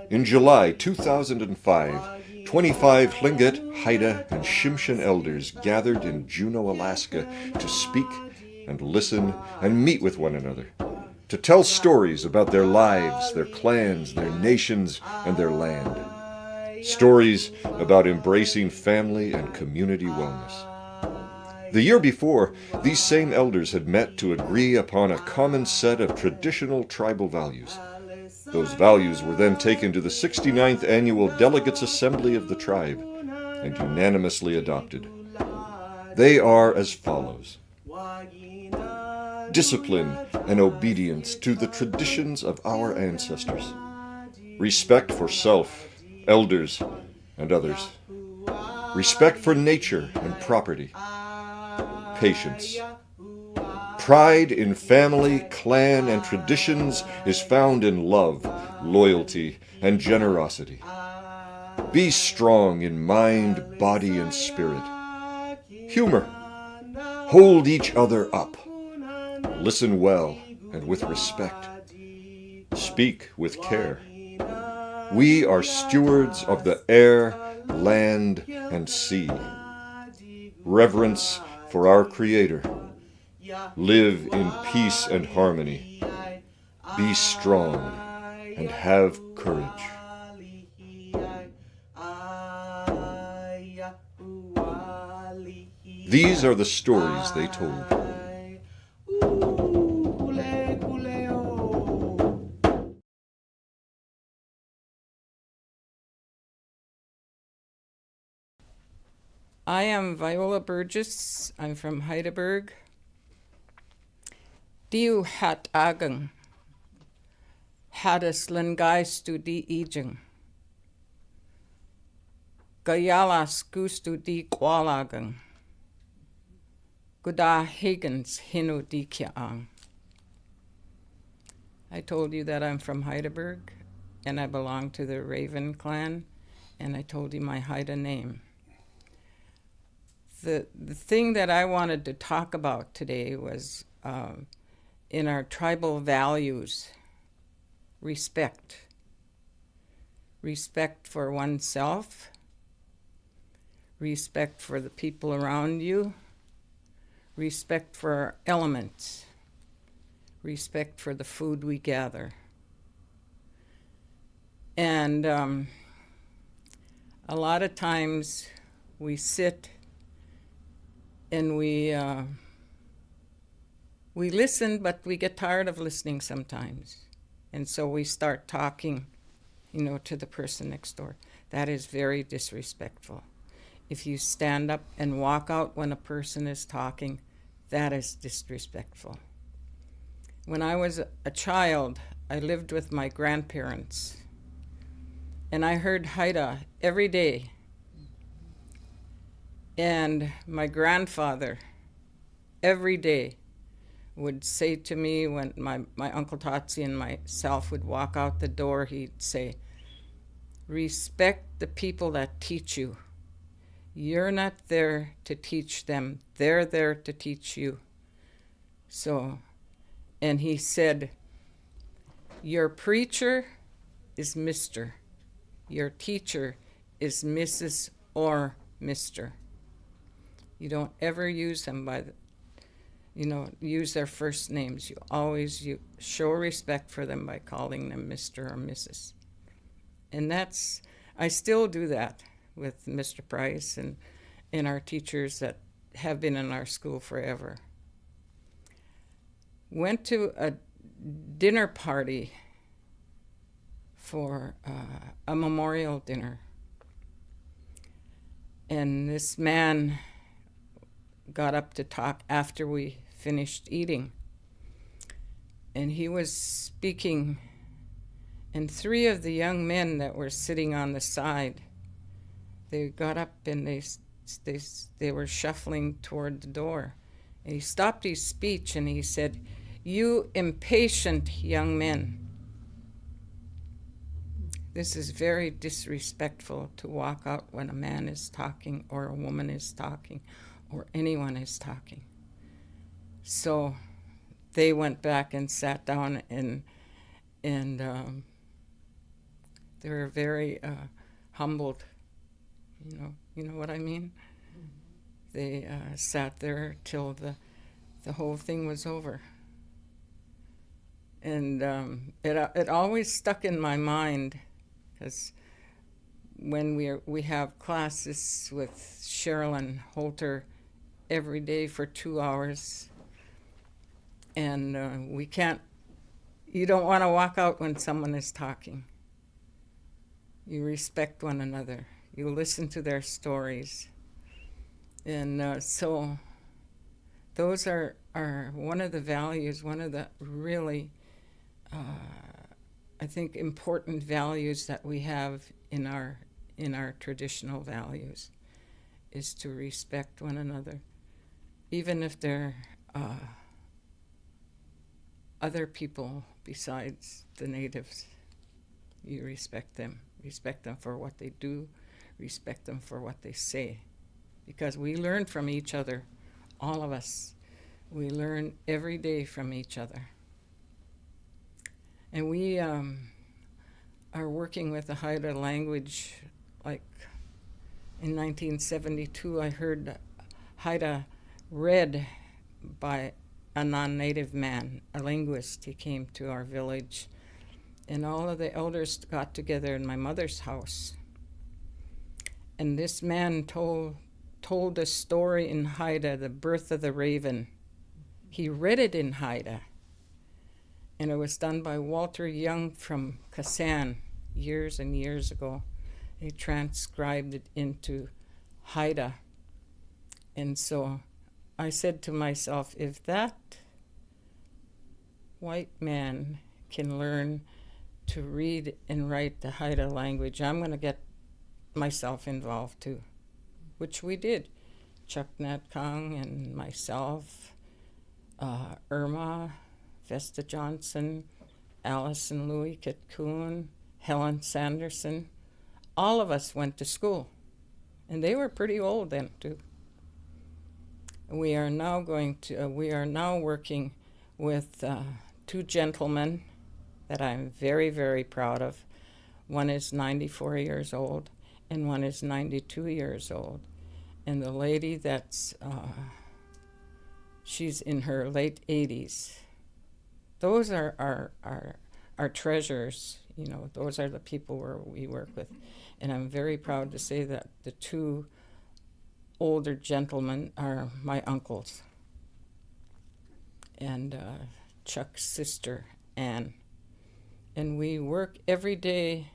In July 2005, 25 Tlingit, Haida and Tsimshian elders gathered in Juneau, Alaska to speak and listen and meet with one another, to tell stories about their lives, their clans, their nations, and their land. Stories about embracing family and community wellness. The year before, these same elders had met to agree upon a common set of traditional tribal values. Those values were then taken to the 69th Annual Delegates Assembly of the tribe and unanimously adopted. They are as follows: discipline and obedience to the traditions of our ancestors, respect for self, elders, and others, respect for nature and property, patience. Pride in family, clan, and traditions is found in love, loyalty, and generosity. Be strong in mind, body, and spirit. Humor. Hold each other up. Listen well and with respect. Speak with care. We are stewards of the air, land, and sea. Reverence for our Creator. Live in peace and harmony. Be strong and have courage. These are the stories they told. I am Viola Burgess. I'm from Heidelberg. Diu hat agang. Hadis lengaistu di ijing. Gayalas gustu di kwalagang. Guda higgins hinu di kiaang. I told you that I'm from Heidelberg and I belong to the Raven clan, and I told you my Haida name. The thing that I wanted to talk about today was in our tribal values, respect. Respect for oneself, respect for the people around you, respect for our elements, respect for the food we gather. And a lot of times we sit and we listen, but we get tired of listening sometimes. And so we start talking, to the person next door. That is very disrespectful. If you stand up and walk out when a person is talking, that is disrespectful. When I was a child, I lived with my grandparents, and I heard Haida every day. And my grandfather, every day, would say to me when my Uncle Tatsi and myself would walk out the door, he'd say, respect the people that teach you. You're not there to teach them. They're there to teach you. So, and he said, your preacher is Mr. Your teacher is Mrs. or Mr. You don't ever use them use their first names. You show respect for them by calling them Mr. or Mrs. And I still do that with Mr. Price and our teachers that have been in our school forever. Went to a dinner party for a memorial dinner. And this man got up to talk after we finished eating. And he was speaking, and three of the young men that were sitting on the side, they got up and they were shuffling toward the door. And he stopped his speech and he said, "You impatient young men." This is very disrespectful to walk out when a man is talking or a woman is talking or anyone is talking. So they went back and sat down, and they were very humbled. You know what I mean? They sat there till the whole thing was over. And it always stuck in my mind, because when we have classes with Sherilyn Holter every day for 2 hours, and you don't want to walk out when someone is talking. You respect one another. You listen to their stories. And so those are one of the values, one of the really, I think, important values that we have in our traditional values, is to respect one another, even if they're other people besides the natives. You respect them for what they do, respect them for what they say, because we learn from each other, all of us. We learn every day from each other. And we are working with the Haida language. Like in 1972, I heard Haida read by a non-native man, a linguist. He came to our village, and all of the elders got together in my mother's house. And this man told a story in Haida, The Birth of the Raven. He read it in Haida, and it was done by Walter Young from Kasan years and years ago. He transcribed it into Haida. And so I said to myself, if that white man can learn to read and write the Haida language, I'm going to get myself involved too, which we did. Chuck Nat Kang and myself, Irma, Vesta Johnson, Allison Louis Kitcoon, Helen Sanderson, all of us went to school. And they were pretty old then too. We are now working with two gentlemen that I'm very, very proud of. One is 94 years old, and one is 92 years old. And the lady she's in her late 80s. Those are our treasures, those are the people we work with. And I'm very proud to say that the two older gentlemen are my uncles. And Chuck's sister, Anne. And we work every day,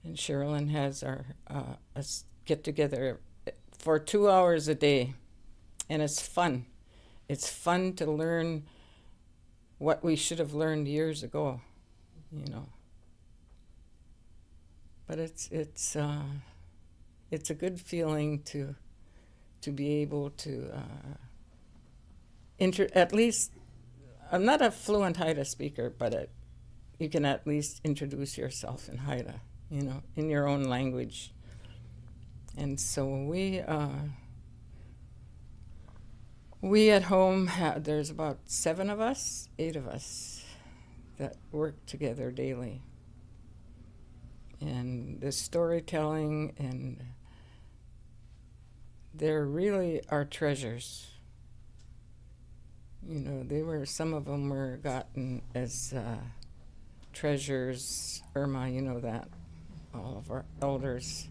and Sherilyn has our get-together for 2 hours a day. And it's fun. It's fun to learn what we should have learned years ago, But it's a good feeling to be able to at least. I'm not a fluent Haida speaker, but you can at least introduce yourself in Haida, in your own language. And so we at home, there's about 8 of us that work together daily. And the storytelling, and they're really our treasures. Some of them were gotten as treasures. Irma, that, all of our elders.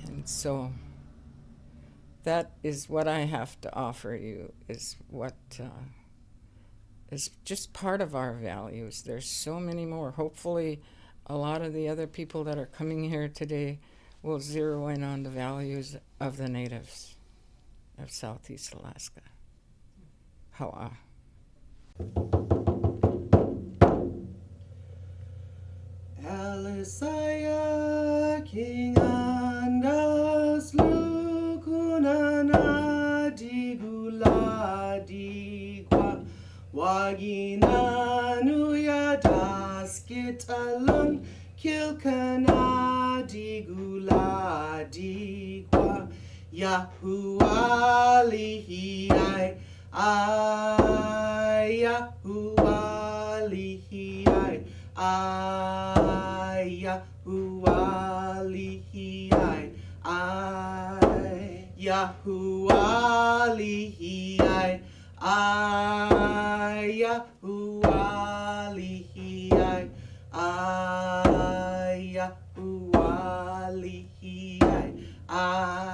And so that is what I have to offer you, is what is just part of our values. There's so many more. Hopefully a lot of the other people that are coming here today will zero in on the values of the natives of Southeast Alaska. Hawa. Alisaya King Andas Lukunana Digula Digwa Wagina Nuya Daskit Alun Kilkana Digula Digwa Yahuwah-li-hi-ai, ai, Yahuwah-li-hi-ai, ai, Yahuwah-li-hi-ai, ai, Yahuwah-li-hi-ai, ai, Yahuwah-li-hi-ai, ai, Yahuwah-li-hi-ai, ai.